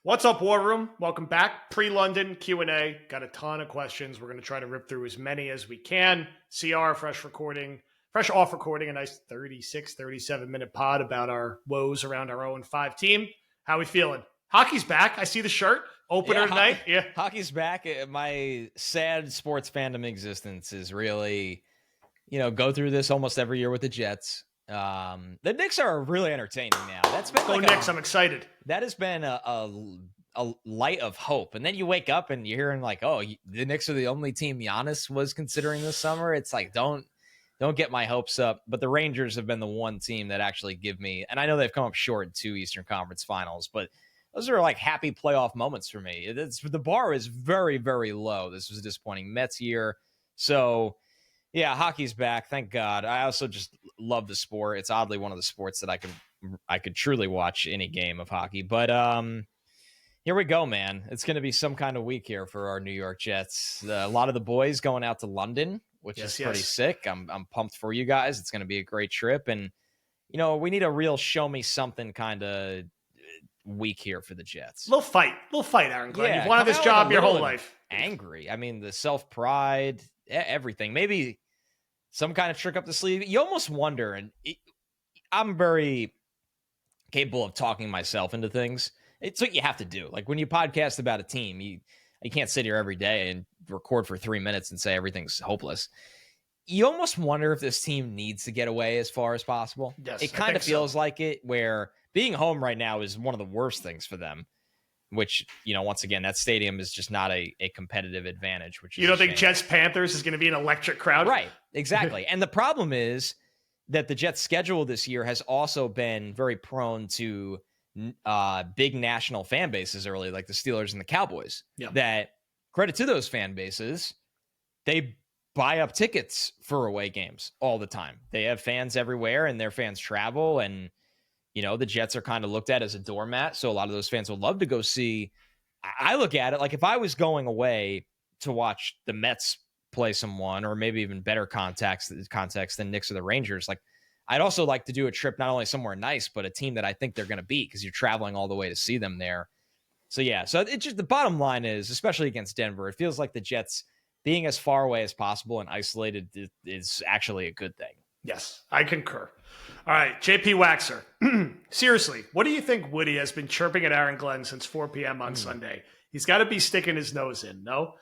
What's up, War Room? Welcome back. Pre-London Q&A. Got a ton of questions. We're going to try to rip through as many as we can. CR, fresh off recording, a nice 36, 37-minute pod about our woes around our 0-5 team. How we feeling? Hockey's back. I see the shirt. Opener tonight. Hockey's back. My sad sports fandom existence is really, go through this almost every year with the Jets. The Knicks are really entertaining now. That's been Knicks. I'm excited. That has been a light of hope. And then you wake up and you're hearing the Knicks are the only team Giannis was considering this summer. It's like, don't get my hopes up. But the Rangers have been the one team that actually give me, and I know they've come up short in 2 Eastern Conference Finals, but those are like happy playoff moments for me. The bar is very, very low. This was a disappointing Mets year. So yeah, hockey's back. Thank God. I also just love the sport. It's oddly one of the sports that I could truly watch any game of hockey. But here we go, man. It's going to be some kind of week here for our New York Jets. A lot of the boys going out to London, which is pretty sick. I'm pumped for you guys. It's going to be a great trip. And, we need a real show me something kind of week here for the Jets. Little fight, Aaron Glenn. You've wanted this job your whole life. Angry. I mean, the self-pride, everything. Maybe some kind of trick up the sleeve. You almost wonder, and I'm very capable of talking myself into things. It's what you have to do. Like when you podcast about a team, you can't sit here every day and record for 3 minutes and say everything's hopeless. You almost wonder if this team needs to get away as far as possible. Yes, it kind of feels like it, where being home right now is one of the worst things for them. Which, once again, that stadium is just not a competitive advantage. Which you don't think Jets-Panthers is going to be an electric crowd? Right, exactly. And the problem is that the Jets' schedule this year has also been very prone to big national fan bases early, like the Steelers and the Cowboys. Yeah. That, credit to those fan bases, they buy up tickets for away games all the time. They have fans everywhere, and their fans travel, and the Jets are kind of looked at as a doormat. So a lot of those fans would love to go see. I look at it like if I was going away to watch the Mets play someone, or maybe even better context than Knicks or the Rangers, like I'd also like to do a trip, not only somewhere nice, but a team that I think they're going to beat, because you're traveling all the way to see them there. So yeah, so it's just, the bottom line is, especially against Denver, it feels like the Jets being as far away as possible and isolated is actually a good thing. Yes, I concur. All right, JP Waxer. Seriously, what do you think Woody has been chirping at Aaron Glenn since 4 p.m. on Sunday? He's got to be sticking his nose in, no?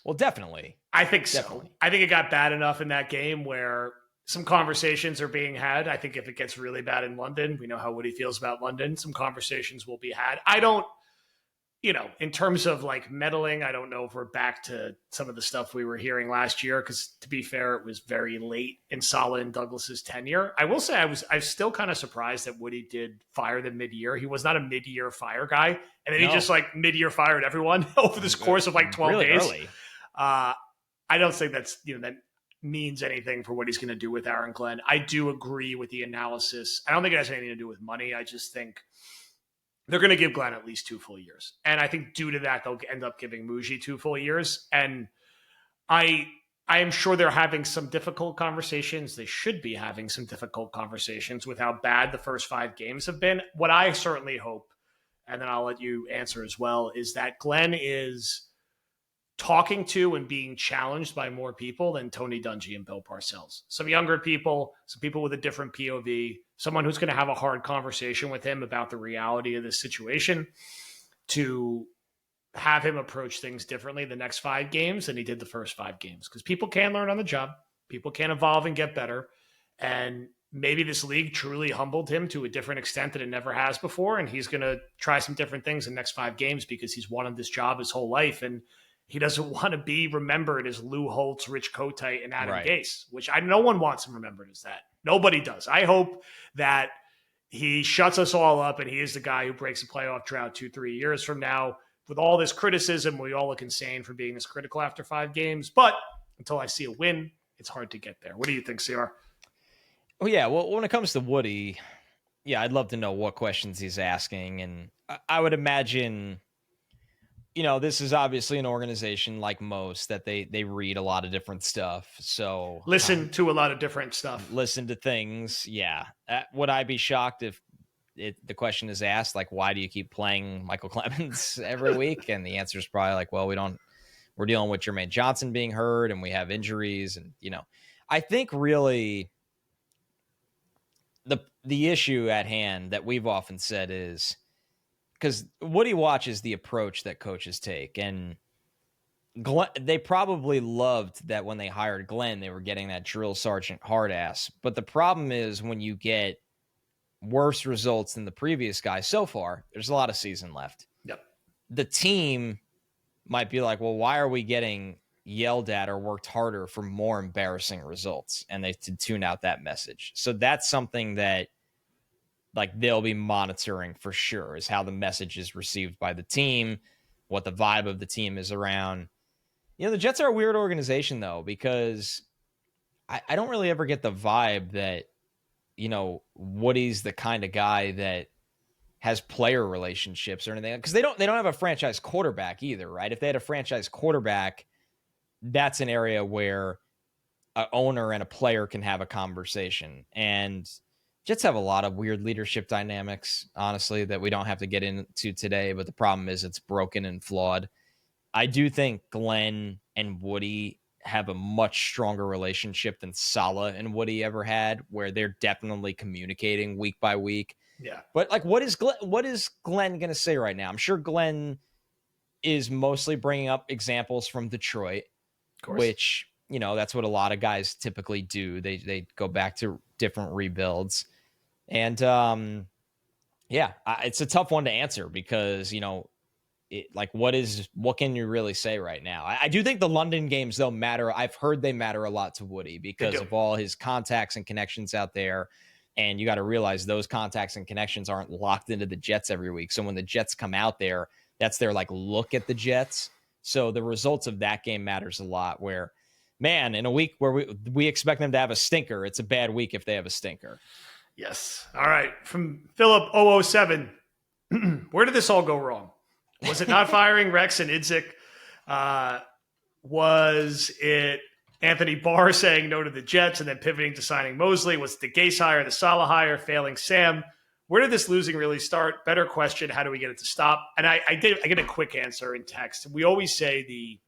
Well, definitely. I think so. I think it got bad enough in that game where some conversations are being had. I think if it gets really bad in London, we know how Woody feels about London, some conversations will be had. I don't, in terms of like meddling, I don't know if we're back to some of the stuff we were hearing last year, because to be fair, it was very late in Saleh and Douglas's tenure. I will say I was still kind of surprised that Woody did fire them mid-year. He was not a mid-year fire guy. And then he just like mid-year fired everyone over this course of like 12 days. Early. I don't think that's, that means anything for what he's going to do with Aaron Glenn. I do agree with the analysis. I don't think it has anything to do with money. I just think they're going to give Glenn at least 2 full years. And I think due to that, they'll end up giving Muji 2 full years. And I am sure they're having some difficult conversations. They should be having some difficult conversations with how bad the first 5 games have been. What I certainly hope, and then I'll let you answer as well, is that Glenn is talking to and being challenged by more people than Tony Dungy and Bill Parcells. Some younger people, some people with a different POV, someone who's going to have a hard conversation with him about the reality of this situation, to have him approach things differently the next 5 games than he did the first 5 games. Because people can learn on the job. People can evolve and get better. And maybe this league truly humbled him to a different extent that it never has before. And he's going to try some different things in the next 5 games because he's wanted this job his whole life. And he doesn't want to be remembered as Lou Holtz, Rich Kotite, and Adam Gase, which no one wants him remembered as that. Nobody does. I hope that he shuts us all up and he is the guy who breaks a playoff drought 2-3 years from now. With all this criticism, we all look insane for being this critical after 5 games. But until I see a win, it's hard to get there. What do you think, CR? Oh, yeah. Well, when it comes to Woody, yeah, I'd love to know what questions he's asking. And I would imagine, this is obviously an organization like most that they read a lot of different stuff. So listen to a lot of different stuff. Listen to things. Yeah. Would I be shocked if the question is asked, like, why do you keep playing Michael Clemens every week? And the answer is probably like, well, we're dealing with Jermaine Johnson being hurt and we have injuries. And, I think really the issue at hand that we've often said is because Woody watches the approach that coaches take. And they probably loved that when they hired Glenn, they were getting that drill sergeant hard ass. But the problem is when you get worse results than the previous guy so far, there's a lot of season left. Yep. The team might be like, well, why are we getting yelled at or worked harder for more embarrassing results? And they to tune out that message. So that's something that like they'll be monitoring for sure, is how the message is received by the team, what the vibe of the team is around. The Jets are a weird organization though, because I don't really ever get the vibe that, Woody's the kind of guy that has player relationships or anything, because they don't have a franchise quarterback either, right? If they had a franchise quarterback, that's an area where an owner and a player can have a conversation. And Jets have a lot of weird leadership dynamics, honestly, that we don't have to get into today. But the problem is it's broken and flawed. I do think Glenn and Woody have a much stronger relationship than Saleh and Woody ever had, where they're definitely communicating week by week. Yeah. But like, what is Glenn going to say right now? I'm sure Glenn is mostly bringing up examples from Detroit, which, that's what a lot of guys typically do. They go back to different rebuilds. And it's a tough one to answer because, what can you really say right now? I do think the London games, though, matter. I've heard they matter a lot to Woody because of all his contacts and connections out there. And you got to realize those contacts and connections aren't locked into the Jets every week. So when the Jets come out there, that's their look at the Jets. So the results of that game matters a lot, where, man, in a week where we expect them to have a stinker, it's a bad week if they have a stinker. Yes. All right. From Philip 007, where did this all go wrong? Was it not firing Rex and Idzik? Was it Anthony Barr saying no to the Jets and then pivoting to signing Mosley? Was it the Gase hire, the Saleh hire, failing Sam? Where did this losing really start? Better question. How do we get it to stop? And I get a quick answer in text. We always say the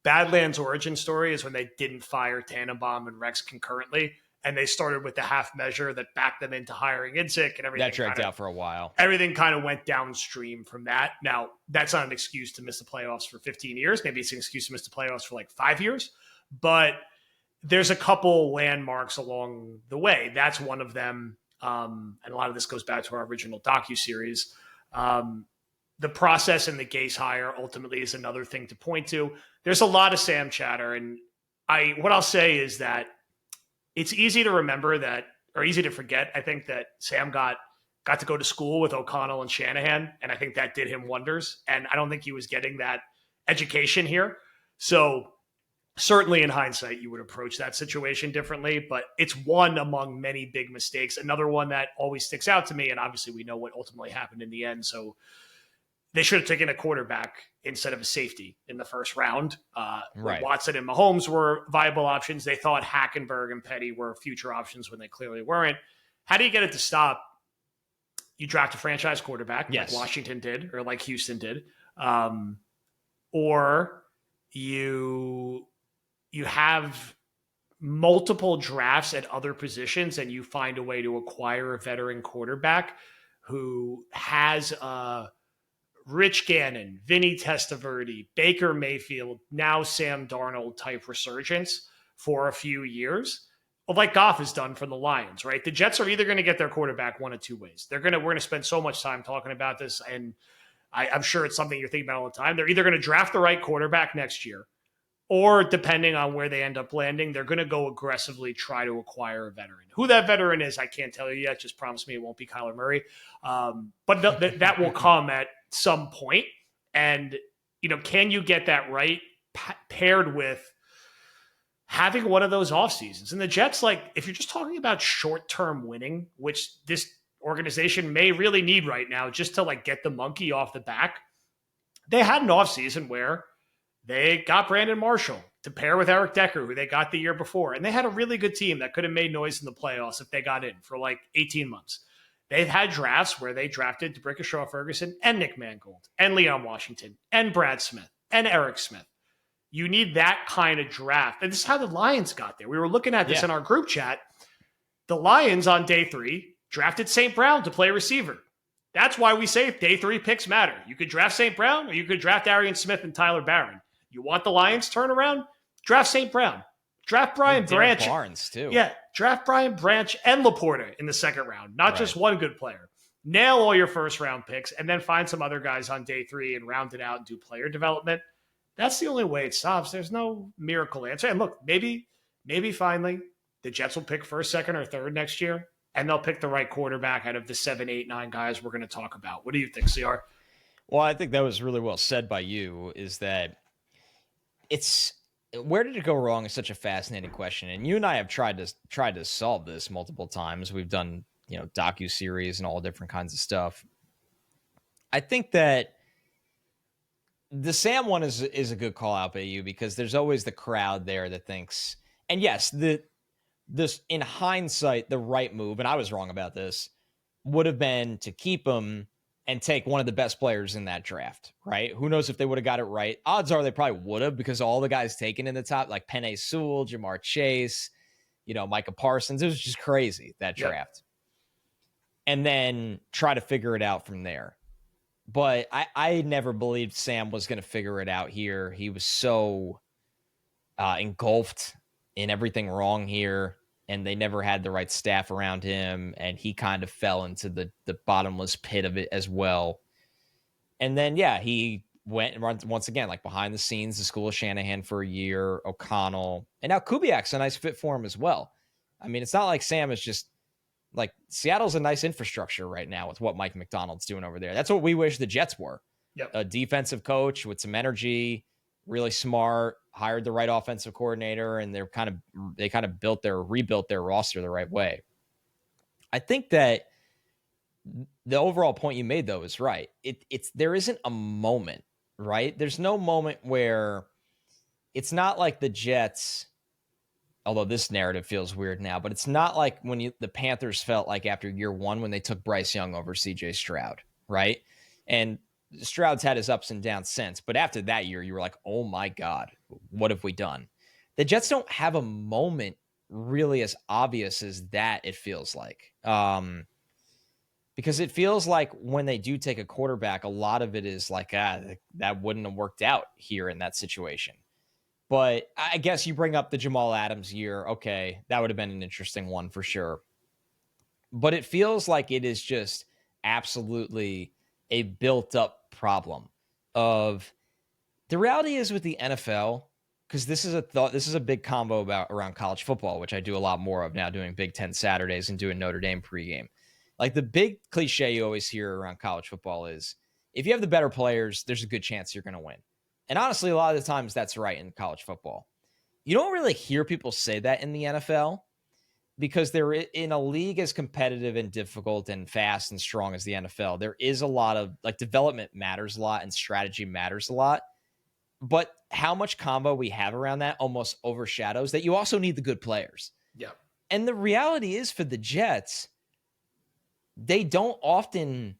Badlands origin story is when they didn't fire Tannenbaum and Rex concurrently. And they started with the half measure that backed them into hiring Idzik and everything. That dragged out for a while. Everything kind of went downstream from that. Now, that's not an excuse to miss the playoffs for 15 years. Maybe it's an excuse to miss the playoffs for 5 years. But there's a couple landmarks along the way. That's one of them. And a lot of this goes back to our original docuseries. The process in the Gase hire ultimately is another thing to point to. There's a lot of Sam chatter. And what I'll say is that it's easy to remember that, or easy to forget, I think, that Sam got to go to school with O'Connell and Shanahan, and I think that did him wonders. And I don't think he was getting that education here. So certainly in hindsight, you would approach that situation differently, but it's one among many big mistakes. Another one that always sticks out to me, and obviously we know what ultimately happened in the end, so they should have taken a quarterback instead of a safety in the first round. Right. Watson and Mahomes were viable options. They thought Hackenberg and Petty were future options when they clearly weren't. How do you get it to stop? You draft a franchise quarterback, like Washington did, or like Houston did. Or you have multiple drafts at other positions and you find a way to acquire a veteran quarterback who has Rich Gannon, Vinny Testaverde, Baker Mayfield, now Sam Darnold type resurgence for a few years, like Goff has done for the Lions, right? The Jets are either going to get their quarterback one of two ways. We're going to spend so much time talking about this, and I'm sure it's something you're thinking about all the time. They're either going to draft the right quarterback next year, or depending on where they end up landing, they're going to go aggressively try to acquire a veteran. Who that veteran is, I can't tell you yet. Just promise me it won't be Kyler Murray. But that will come at some point. And, can you get that right paired with having one of those off seasons? And the Jets, if you're just talking about short-term winning, which this organization may really need right now just to get the monkey off the back, they had an off season where they got Brandon Marshall to pair with Eric Decker, who they got the year before. And they had a really good team that could have made noise in the playoffs if they got in for 18 months. They've had drafts where they drafted DeBrickashaw Ferguson and Nick Mangold and Leon Washington and Brad Smith and Eric Smith. You need that kind of draft. And this is how the Lions got there. We were looking at this in our group chat. The Lions on day 3 drafted St. Brown to play receiver. That's why we say day 3 picks matter. You could draft St. Brown or you could draft Arian Smith and Tyler Barron. You want the Lions turnaround? Draft St. Brown. Draft Brian Branch. Barnes, too. Yeah, draft Brian Branch and Laporta in the second round, not just one good player. Nail all your first round picks and then find some other guys on day 3 and round it out and do player development. That's the only way it stops. There's no miracle answer. And look, maybe finally the Jets will pick first, second, or third next year, and they'll pick the right quarterback out of the 7, 8, 9 guys we're going to talk about. What do you think, CR? Well, I think that was really well said by you, is that it's where did it go wrong is such a fascinating question. And you and I have tried to solve this multiple times. We've done, docuseries and all different kinds of stuff. I think that the Sam one is a good call out by you, because there's always the crowd there that thinks, and yes, this in hindsight, the right move, and I was wrong about this, would have been to keep him and take one of the best players in that draft, right? Who knows if they would have got it right? Odds are they probably would have, because all the guys taken in the top, like Penei Sewell, Jamar Chase, Micah Parsons, it was just crazy, that draft. And then try to figure it out from there. But I never believed Sam was going to figure it out here. He was so engulfed in everything wrong here, and they never had the right staff around him, and he kind of fell into the bottomless pit of it as well. And then, he went once again, like behind the scenes, the school of Shanahan for a year, O'Connell, and now Kubiak's a nice fit for him as well. I mean, it's not like Sam is just like, Seattle's a nice infrastructure right now with what Mike McDonald's doing over there. That's what we wish the Jets were. Yep. A defensive coach with some energy, really smart, hired the right offensive coordinator, and they kind of rebuilt their roster the right way. I think that the overall point you made, though, is right. There isn't a moment, right? There's no moment where it's not like the Jets, although this narrative feels weird now, but it's not like when the Panthers felt like after year 1 when they took Bryce Young over CJ Stroud, right? And Stroud's had his ups and downs since, but after that year, you were like, oh my God, what have we done? The Jets don't have a moment really as obvious as that, it feels like. Because it feels like when they do take a quarterback, a lot of it is like, that wouldn't have worked out here in that situation. But I guess you bring up the Jamal Adams year. Okay, that would have been an interesting one for sure. But it feels like it is just absolutely a built-up problem of the reality is with the NFL, because this is a big combo around college football, which I do a lot more of now, doing Big Ten Saturdays and doing Notre Dame pregame. Like, the big cliche you always hear around college football is, if you have the better players, there's a good chance you're going to win. And honestly, a lot of the times that's right in college football. You don't really hear people say that in the NFL, because they're in a league as competitive and difficult and fast and strong as the NFL. There is a lot of, like, development matters a lot and strategy matters a lot. But how much combo we have around that almost overshadows that you also need the good players. Yeah. And the reality is, for the Jets, they don't often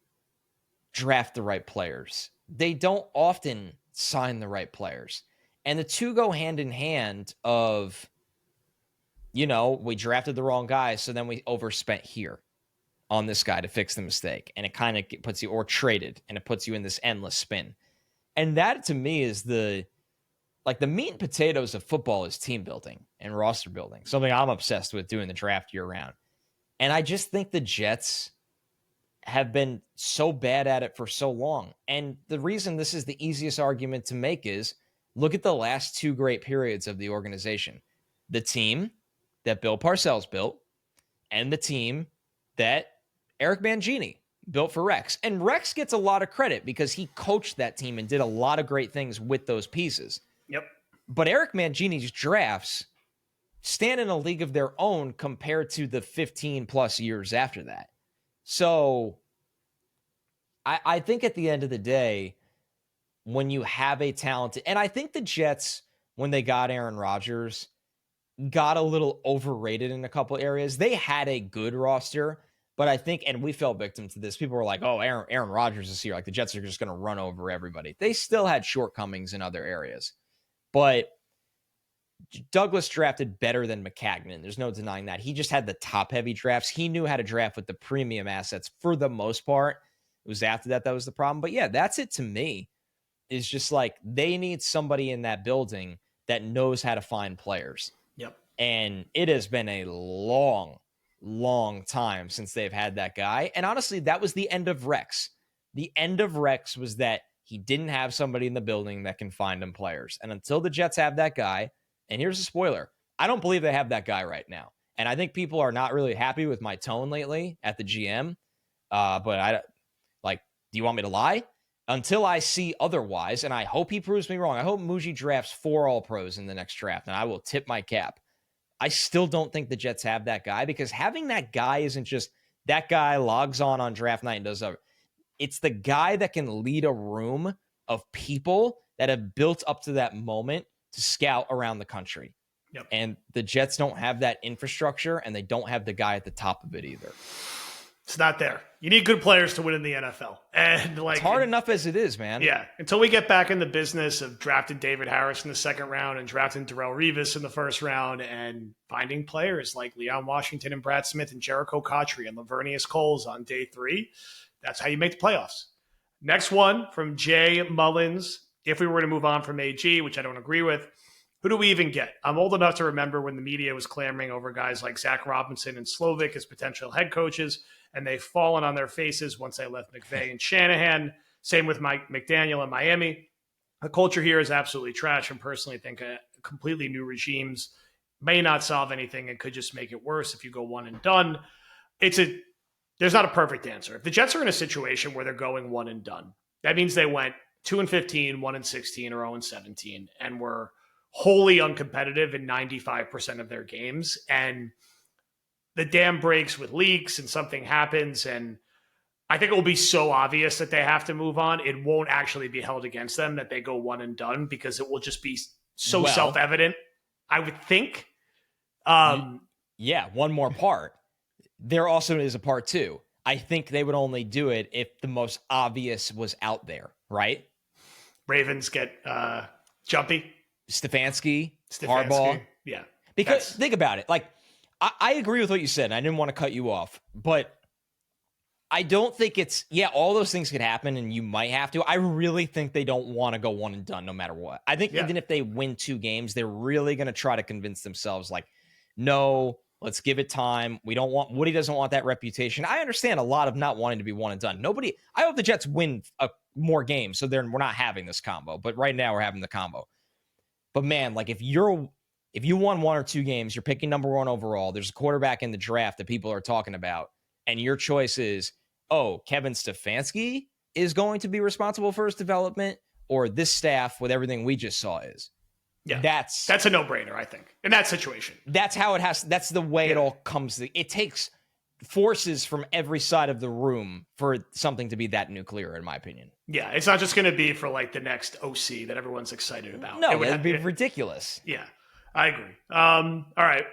draft the right players. They don't often sign the right players. And the two go hand in hand of, we drafted the wrong guy, so then we overspent here on this guy to fix the mistake. And it kind of puts you, or traded, and it puts you in this endless spin. And that, to me, is the meat and potatoes of football is team building and roster building, something I'm obsessed with doing the draft year round. And I just think the Jets have been so bad at it for so long. And the reason this is the easiest argument to make is, look at the last 2 great periods of the organization. The team that Bill Parcells built, and the team that Eric Mangini built for Rex. And Rex gets a lot of credit because he coached that team and did a lot of great things with those pieces. Yep. But Eric Mangini's drafts stand in a league of their own compared to the 15 plus years after that. So I think at the end of the day, when you have a talented, and I think the Jets, when they got Aaron Rodgers, got a little overrated in a couple areas. They had a good roster, But I think, and we fell victim to this. People were like, "Oh, Aaron Rodgers is here. Like the Jets are just going to run over everybody." They still had shortcomings in other areas, but Douglas drafted better than Maccagnan. There's no denying that. He just had the top-heavy drafts. He knew how to draft with the premium assets for the most part. It was after that was the problem. But yeah, that's it to me. Is just like they need somebody in that building that knows how to find players. Yep. And it has been a long time since they've had that guy. And honestly, that was the end of Rex. The end of Rex was that he didn't have somebody in the building that can find him players. And until the Jets have that guy, and here's a spoiler, I don't believe they have that guy right now. And I think people are not really happy with my tone lately at the GM. But I like, do you want me to lie? Until I see otherwise, and I hope he proves me wrong. I hope Muji drafts 4 All-Pros in the next draft, and I will tip my cap. I still don't think the Jets have that guy, because having that guy isn't just that guy logs on draft night and does other. It's the guy that can lead a room of people that have built up to that moment to scout around the country. Yep. And the Jets don't have that infrastructure, and they don't have the guy at the top of it either. It's not there. You need good players to win in the NFL. And like, it's hard enough as it is, man. Yeah. Until we get back in the business of drafting David Harris in the second round and drafting Darrelle Revis in the first round and finding players like Leon Washington and Brad Smith and Jericho Cotchery and Lavernius Coles on day 3, that's how you make the playoffs. Next one from Jay Mullins. If we were to move on from AG, which I don't agree with, who do we even get? I'm old enough to remember when the media was clamoring over guys like Zach Robinson and Slovic as potential head coaches, and they've fallen on their faces once they left McVay and Shanahan. Same with Mike McDaniel in Miami. The culture here is absolutely trash, and personally think completely new regimes may not solve anything and could just make it worse if you go one and done. There's not a perfect answer. If the Jets are in a situation where they're going one and done, that means they went 2-15, 1-16, or 0-17, and were wholly uncompetitive in 95% of their games. And the dam breaks with leaks and something happens. And I think it will be so obvious that they have to move on. It won't actually be held against them that they go one and done, because it will just be so self-evident, I would think. Yeah. One more part. There also is a part 2. I think they would only do it if the most obvious was out there, right? Ravens get jumpy. Stefanski, Harbaugh. Yeah. Because think about it. Like, I agree with what you said, and I didn't want to cut you off, but I don't think all those things could happen, and you might have to. I really think they don't want to go one and done no matter what. I think even if they win 2 games, they're really going to try to convince themselves, like, no, let's give it time. Woody doesn't want that reputation. I understand a lot of not wanting to be one and done. I hope the Jets win more games, so we're not having this combo, but right now we're having the combo. But man, like if you won 1 or 2 games, you're picking number 1 overall. There's a quarterback in the draft that people are talking about, and your choice is, Kevin Stefanski is going to be responsible for his development, or this staff with everything we just saw is. Yeah, that's a no-brainer, I think, in that situation. That's how it has. That's the way it all comes. It takes forces from every side of the room for something to be that nuclear, in my opinion. Yeah, it's not just going to be for like the next OC that everyone's excited about. No, that'd be ridiculous. Yeah, I agree. All right,